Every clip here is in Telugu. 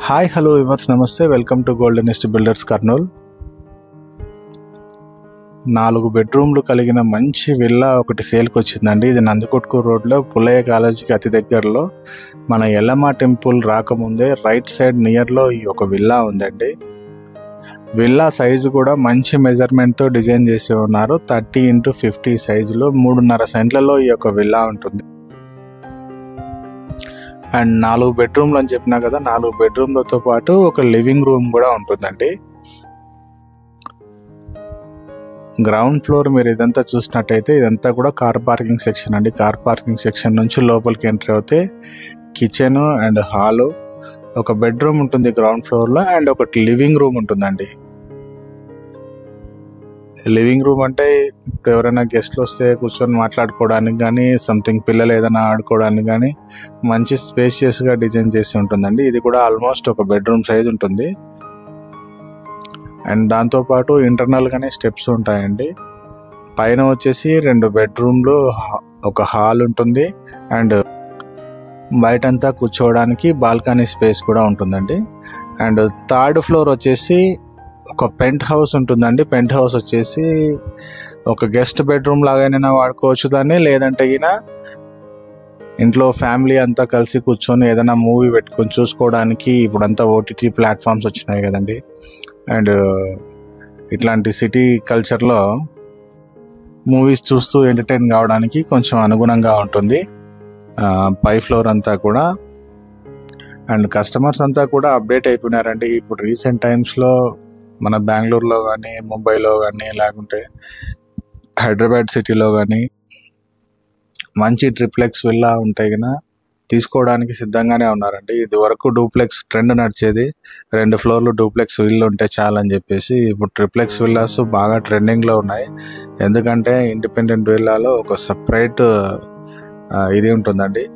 హాయ్ హలో వివర్స్ నమస్తే, వెల్కమ్ టు గోల్డెనిస్ట్ బిల్డర్స్ కర్నూల్. 4 బెడ్రూమ్లు కలిగిన మంచి విల్లా ఒకటి సేల్కి వచ్చిందండి. ఇది నందికొట్కూరు రోడ్లో పుల్లయ్య కాలేజీకి అతి దగ్గరలో మన ఎల్లమ్మ టెంపుల్ రాకముందే రైట్ సైడ్ నియర్లో ఈ ఒక విల్లా ఉందండి. విల్లా సైజు కూడా మంచి మెజర్మెంట్తో డిజైన్ చేసి ఉన్నారు. 30x50 సైజులో 3.5 సెంట్లలో ఈ యొక్క విల్లా ఉంటుంది. అండ్ 4 బెడ్రూమ్లు అని చెప్పినా కదా, 4 బెడ్రూమ్లతో పాటు ఒక లివింగ్ రూమ్ కూడా ఉంటుందండి. గ్రౌండ్ ఫ్లోర్ మీరు ఇదంతా చూసినట్టయితే ఇదంతా కూడా కార్ పార్కింగ్ సెక్షన్ అండి. కార్ పార్కింగ్ సెక్షన్ నుంచి లోపలికి ఎంట్రీ అవుతే కిచెన్ అండ్ హాలు, ఒక బెడ్రూమ్ ఉంటుంది గ్రౌండ్ ఫ్లోర్లో అండ్ ఒకటి లివింగ్ రూమ్ ఉంటుందండి. లివింగ్ రూమ్ అంటే ఎవరైనా గెస్ట్లు వస్తే కూర్చొని మాట్లాడుకోవడానికి కానీ, సంథింగ్ పిల్లలు ఏదైనా ఆడుకోవడానికి కానీ మంచి స్పేషియస్గా డిజైన్ చేసి ఉంటుందండి. ఇది కూడా ఆల్మోస్ట్ ఒక బెడ్రూమ్ సైజ్ ఉంటుంది. అండ్ దాంతోపాటు ఇంటర్నల్గానే స్టెప్స్ ఉంటాయండి. పైన వచ్చేసి 2 బెడ్రూమ్లు, ఒక హాల్ ఉంటుంది అండ్ బయటంతా కూర్చోవడానికి బాల్కనీ స్పేస్ కూడా ఉంటుందండి. అండ్ 3rd ఫ్లోర్ వచ్చేసి ఒక పెంట్ హౌస్ ఉంటుందండి. పెంట్ హౌస్ వచ్చేసి ఒక గెస్ట్ బెడ్రూమ్ లాగానైనా వాడుకోవచ్చు దాన్ని, లేదంటే ఇంట్లో ఫ్యామిలీ అంతా కలిసి కూర్చొని ఏదైనా మూవీ పెట్టుకొని చూసుకోవడానికి. ఇప్పుడంతా ఓటీటీ ప్లాట్ఫామ్స్ వచ్చినాయి కదండి. అండ్ ఇట్లాంటి సిటీ కల్చర్లో మూవీస్ చూస్తూ ఎంటర్టైన్ కావడానికి కొంచెం అనుగుణంగా ఉంటుంది పై ఫ్లోర్ అంతా కూడా. అండ్ కస్టమర్స్ అంతా కూడా అప్డేట్ అయిపోయినారండి. ఇప్పుడు రీసెంట్ టైమ్స్లో మన బెంగళూరులో కానీ, ముంబైలో కానీ, లేకుంటే హైదరాబాద్ సిటీలో కానీ మంచి ట్రిప్లెక్స్ విల్లా ఉంటాయి కదా, తీసుకోవడానికి సిద్ధంగానే ఉన్నారండి. ఇది వరకు డూప్లెక్స్ ట్రెండ్ నడిచేది. 2 ఫ్లోర్లు డూప్లెక్స్ విల్లు ఉంటే చాలని చెప్పేసి ఇప్పుడు ట్రిప్లెక్స్ విల్లాస్ బాగా ట్రెండింగ్లో ఉన్నాయి. ఎందుకంటే ఇండిపెండెంట్ విల్లాలో ఒక సపరేట్ ఇది ఉంటుందండి.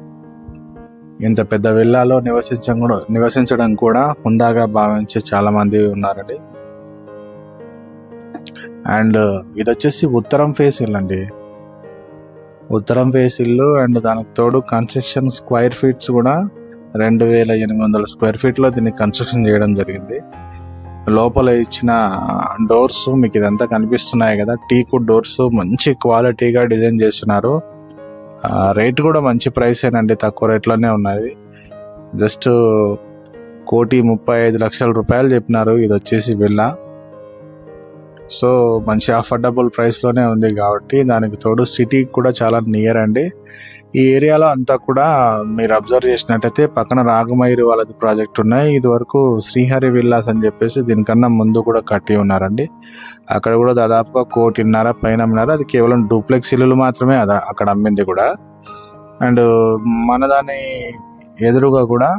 ఇంత పెద్ద విల్లాలో నివసించడం కూడా హుందాగా భావించే చాలామంది ఉన్నారండి. అండ్ ఇది వచ్చేసి ఉత్తరం ఫేస్ ఇల్లు అండి. ఉత్తరం ఫేస్ ఇల్లు అండ్ దానికి తోడు కన్స్ట్రక్షన్ స్క్వేర్ ఫీట్స్ కూడా 2800 స్క్వేర్ ఫీట్లో దీన్ని కన్స్ట్రక్షన్ చేయడం జరిగింది. లోపల ఇచ్చిన డోర్స్ మీకు ఇదంతా కనిపిస్తున్నాయి కదా, టీకుడ్ డోర్స్ మంచి క్వాలిటీగా డిజైన్ చేస్తున్నారు. రేట్ కూడా మంచి ప్రైసేనండి, తక్కువ రేట్లోనే ఉన్నది. జస్ట్ 1,35,00,000 రూపాయలు చెప్పినారు. ఇది వచ్చేసి విల్లా. సో మంచి అఫోర్డబుల్ ప్రైస్లోనే ఉంది కాబట్టి, దానికి తోడు సిటీకి కూడా చాలా నియర్ అండి. ఈ ఏరియాలో అంతా కూడా మీరు అబ్జర్వ్ చేసినట్టయితే పక్కన రాగమైరి వాళ్ళది ప్రాజెక్ట్ ఉన్నాయి. ఇది వరకు శ్రీహరి విల్లాస్ అని చెప్పేసి దీనికన్నా ముందు కూడా కట్టి ఉన్నారండి. అక్కడ కూడా దాదాపుగా 1,50,00,000 పైన అమ్మినారు. అది కేవలం డూప్లెక్స్ ఇల్లులు మాత్రమే అక్కడ అమ్మింది కూడా. అండ్ మన దాని ఎదురుగా కూడా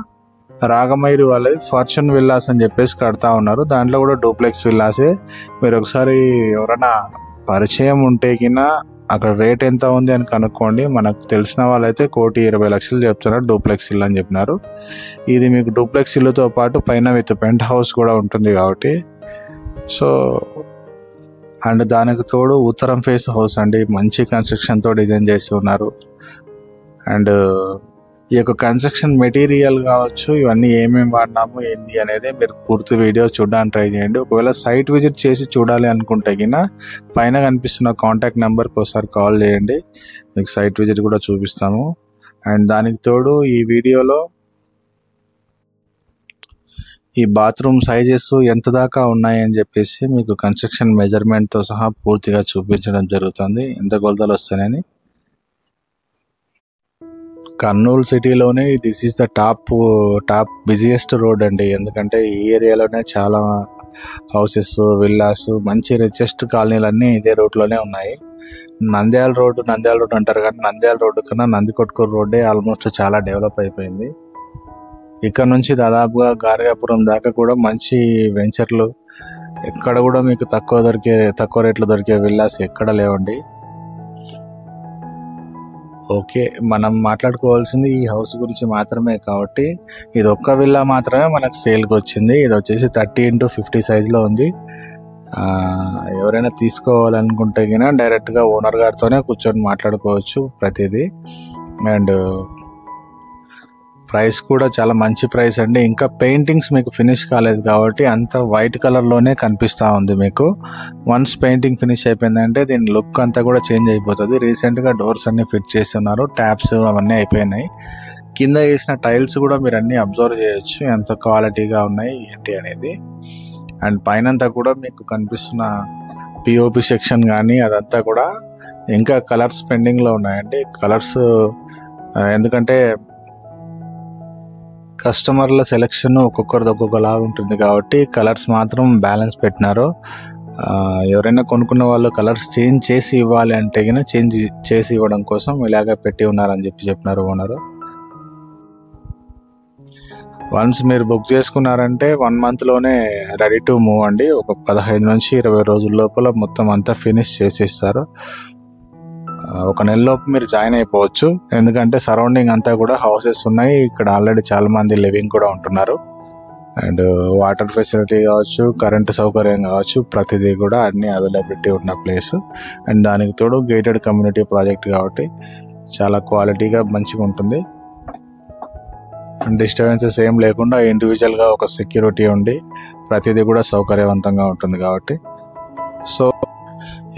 రాగమైరి వాళ్ళది ఫార్చ్యూన్ విల్లాస్ అని చెప్పేసి కడతా ఉన్నారు. దాంట్లో కూడా డూప్లెక్స్ విల్లాసే. మీరు ఒకసారి ఎవరైనా పరిచయం ఉంటే కినా అక్కడ రేట్ ఎంత ఉంది అని కనుక్కోండి. మనకు తెలిసిన వాళ్ళైతే 1,20,00,000 చెప్తున్నారు డూప్లెక్స్ ఇల్లు అని చెప్పినారు. ఇది మీకు డూప్లెక్స్ ఇల్లుతో పాటు పైన విత్ పెంట్ హౌస్ కూడా ఉంటుంది కాబట్టి. సో అండ్ దానికి తోడు ఉత్తరం ఫేస్ హౌస్ అండి, మంచి కన్స్ట్రక్షన్తో డిజైన్ చేసి ఉన్నారు. అండ్ ఈ యొక్క కన్స్ట్రక్షన్ మెటీరియల్ కావచ్చు, ఇవన్నీ ఏమేమి వాడినాము ఏంది అనేది మీరు పూర్తి వీడియో చూడడానికి ట్రై చేయండి. ఒకవేళ సైట్ విజిట్ చేసి చూడాలి అనుకుంటే కినా పైన కనిపిస్తున్న కాంటాక్ట్ నెంబర్కి ఒకసారి కాల్ చేయండి, మీకు సైట్ విజిట్ కూడా చూపిస్తాము. అండ్ దానికి తోడు ఈ వీడియోలో ఈ బాత్రూమ్ సైజెస్ ఎంత దాకా ఉన్నాయని చెప్పేసి మీకు కన్స్ట్రక్షన్ మెజర్మెంట్తో సహా పూర్తిగా చూపించడం జరుగుతుంది, ఎంత కొలతలు వస్తాయని. కర్నూలు సిటీలోనే this is the top busiest road అండి. ఎందుకంటే ఈ ఏరియాలోనే చాలా హౌసెస్, విల్లాస్, మంచి రిచెస్ట్ కాలనీలన్నీ ఇదే రోడ్లోనే ఉన్నాయి. నంద్యాల రోడ్డు అంటారు కానీ నంద్యాల రోడ్డు కన్నా నందికొట్కూరు రోడ్డే ఆల్మోస్ట్ చాలా డెవలప్ అయిపోయింది. ఇక్కడ నుంచి దాదాపుగా గార్గాపురం దాకా కూడా మంచి వెంచర్లు, ఎక్కడ కూడా మీకు తక్కువ రేట్లో దొరికే విల్లాస్ ఎక్కడ లేవండి. ఓకే, మనం మాట్లాడుకోవాల్సింది ఈ హౌస్ గురించి మాత్రమే కాబట్టి ఇది ఒక్క విల్లా మాత్రమే మనకు సేల్కి వచ్చింది. ఇది వచ్చేసి 30x50 సైజులో ఉంది. ఎవరైనా తీసుకోవాలనుకుంటే కన్నా డైరెక్ట్గా ఓనర్ గారితోనే కూర్చొని మాట్లాడుకోవచ్చు ప్రతిదీ. అండ్ ప్రైస్ కూడా చాలా మంచి ప్రైస్ అండి. ఇంకా పెయింటింగ్స్ మీకు ఫినిష్ కాలేదు కాబట్టి అంత వైట్ కలర్లోనే కనిపిస్తూ ఉంది మీకు. వన్స్ పెయింటింగ్ ఫినిష్ అయిపోయిందంటే దీని లుక్ అంతా కూడా చేంజ్ అయిపోతుంది. రీసెంట్గా డోర్స్ అన్నీ ఫిట్ చేస్తున్నారు, ట్యాప్స్ అవన్నీ అయిపోయినాయి. కింద వేసిన టైల్స్ కూడా మీరు అన్నీ అబ్జర్వ్ చేయొచ్చు ఎంత క్వాలిటీగా ఉన్నాయి ఏంటి అనేది. అండ్ పైనంతా కూడా మీకు కనిపిస్తున్న పిఓపి సెక్షన్ కానీ అదంతా కూడా ఇంకా కలర్స్ పెండింగ్లో ఉన్నాయండి. కలర్స్ ఎందుకంటే కస్టమర్ల సెలెక్షన్ ఒక్కొక్కరిది ఒక్కొక్కలాగా ఉంటుంది కాబట్టి కలర్స్ మాత్రం బ్యాలెన్స్ పెట్టినారు. ఎవరైనా కొనుక్కున్న వాళ్ళు కలర్స్ చేంజ్ చేసి ఇవ్వాలి అంటే కన్నా చేంజ్ చేసి ఇవ్వడం కోసం ఇలాగ పెట్టి ఉన్నారని చెప్పినారు ఓనరు. వన్స్ మీరు బుక్ చేసుకున్నారంటే 1 monthలోనే రెడీ టు మూవ్ అండి. ఒక 15 నుంచి 20 రోజుల లోపల మొత్తం అంతా ఫినిష్ చేసిస్తారు. 1 నెలలోపు మీరు జాయిన్ అయిపోవచ్చు. ఎందుకంటే సరౌండింగ్ అంతా కూడా హౌసెస్ ఉన్నాయి. ఇక్కడ ఆల్రెడీ చాలా మంది లివింగ్ కూడా ఉంటున్నారు. అండ్ వాటర్ ఫెసిలిటీ కావచ్చు, కరెంటు సౌకర్యం కావచ్చు, ప్రతిదీ కూడా అన్ని అవైలబిలిటీ ఉన్న ప్లేస్. అండ్ దానికి తోడు గేటెడ్ కమ్యూనిటీ ప్రాజెక్ట్ కాబట్టి చాలా క్వాలిటీగా మంచిగా ఉంటుంది. డిస్టర్బెన్సెస్ ఏం లేకుండా ఇండివిజువల్గా ఒక సెక్యూరిటీ ఉండి ప్రతిదీ కూడా సౌకర్యవంతంగా ఉంటుంది కాబట్టి. సో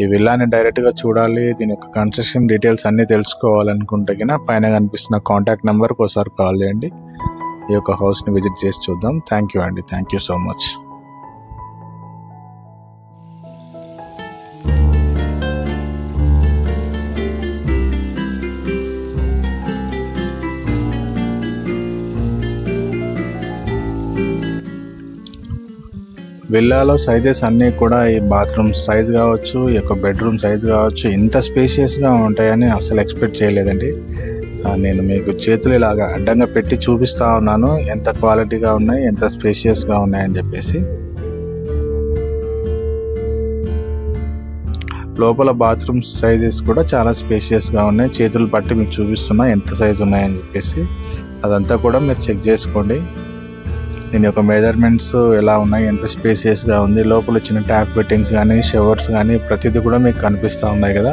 ఈ విల్లాని డైరెక్ట్గా చూడాలి, దీని యొక్క కన్స్ట్రక్షన్ డీటెయిల్స్ అన్నీ తెలుసుకోవాలనుకుంటే కినా పైన కనిపిస్తున్న కాంటాక్ట్ నెంబర్కి ఒకసారి కాల్ చేయండి. ఈ యొక్క హౌస్ని విజిట్ చేసి చూద్దాం. థ్యాంక్ యూ అండి. Thank you so much. విల్లాలో సైజెస్ అన్నీ కూడా ఈ బాత్రూమ్ సైజ్ కావచ్చు, ఈ యొక్క బెడ్రూమ్ సైజ్ కావచ్చు ఇంత స్పేషియస్గా ఉంటాయని అసలు ఎక్స్పెక్ట్ చేయలేదండి. నేను మీకు చేతులు ఇలాగా అడ్డంగా పెట్టి చూపిస్తూ ఉన్నాను ఎంత క్వాలిటీగా ఉన్నాయి, ఎంత స్పేషియస్గా ఉన్నాయని చెప్పేసి. లోపల బాత్రూమ్ సైజెస్ కూడా చాలా స్పేషియస్గా ఉన్నాయి. చేతులు పట్టి మీకు చూపిస్తున్నా ఎంత సైజు ఉన్నాయని చెప్పేసి. అదంతా కూడా మీరు చెక్ చేసుకోండి. దీని యొక్క మెజర్మెంట్స్ ఎలా ఉన్నాయి, ఎంత స్పేసియస్గా ఉంది, లోపల వచ్చిన ట్యాప్ ఫిట్టింగ్స్ కానీ షవర్స్ కానీ ప్రతిదీ కూడా మీకు కనిపిస్తూ ఉన్నాయి కదా.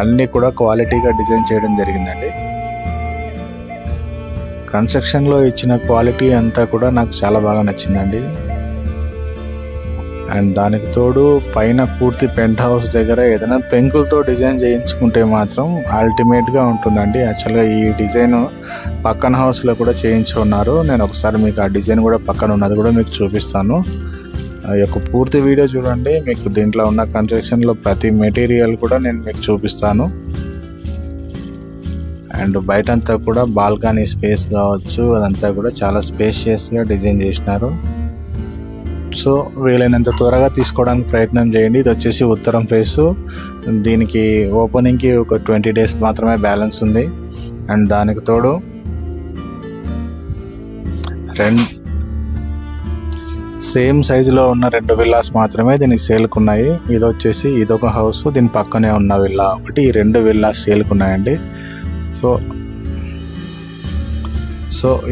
అన్నీ కూడా క్వాలిటీగా డిజైన్ చేయడం జరిగిందండి. కన్స్ట్రక్షన్లో ఇచ్చిన క్వాలిటీ అంతా కూడా నాకు చాలా బాగా నచ్చిందండి. అండ్ దానికి తోడు పైన పూర్తి పెంట్ హౌస్ దగ్గర ఏదైనా పెంకులతో డిజైన్ చేయించుకుంటే మాత్రం అల్టిమేట్గా ఉంటుందండి. యాక్చువల్గా ఈ డిజైన్ పక్కన హౌస్లో కూడా చేయించుకున్నారు. నేను ఒకసారి మీకు ఆ డిజైన్ కూడా పక్కన ఉన్నది కూడా మీకు చూపిస్తాను. ఈ యొక్క పూర్తి వీడియో చూడండి. మీకు దీంట్లో ఉన్న కన్స్ట్రక్షన్లో ప్రతి మెటీరియల్ కూడా నేను మీకు చూపిస్తాను. అండ్ బయటంతా కూడా బాల్కనీ స్పేస్ కావచ్చు అదంతా కూడా చాలా స్పేషియస్గా డిజైన్ చేసినారు. సో వీలైనంత త్వరగా తీసుకోవడానికి ప్రయత్నం చేయండి. ఇది వచ్చేసి ఉత్తరం ఫేసు. దీనికి ఓపెనింగ్కి ఒక 20 days మాత్రమే బ్యాలెన్స్ ఉంది. అండ్ దానికి తోడు సేమ్ సైజులో ఉన్న 2 విల్లాస్ మాత్రమే దీనికి సేల్కున్నాయి. ఇది వచ్చేసి ఇదొక హౌస్, దీని పక్కనే ఉన్న విల్లా ఒకటి, ఈ 2 విల్లాస్ సేల్కున్నాయండి. సో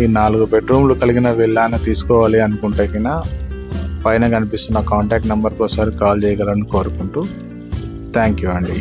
ఈ 4 బెడ్రూమ్లు కలిగిన విల్లాని తీసుకోవాలి అనుకుంటే కినా పైన కనిపిస్తున్న కాంటాక్ట్ నెంబర్కి ఒకసారి కాల్ చేయగలని కోరుకుంటూ థ్యాంక్ యూ అండి.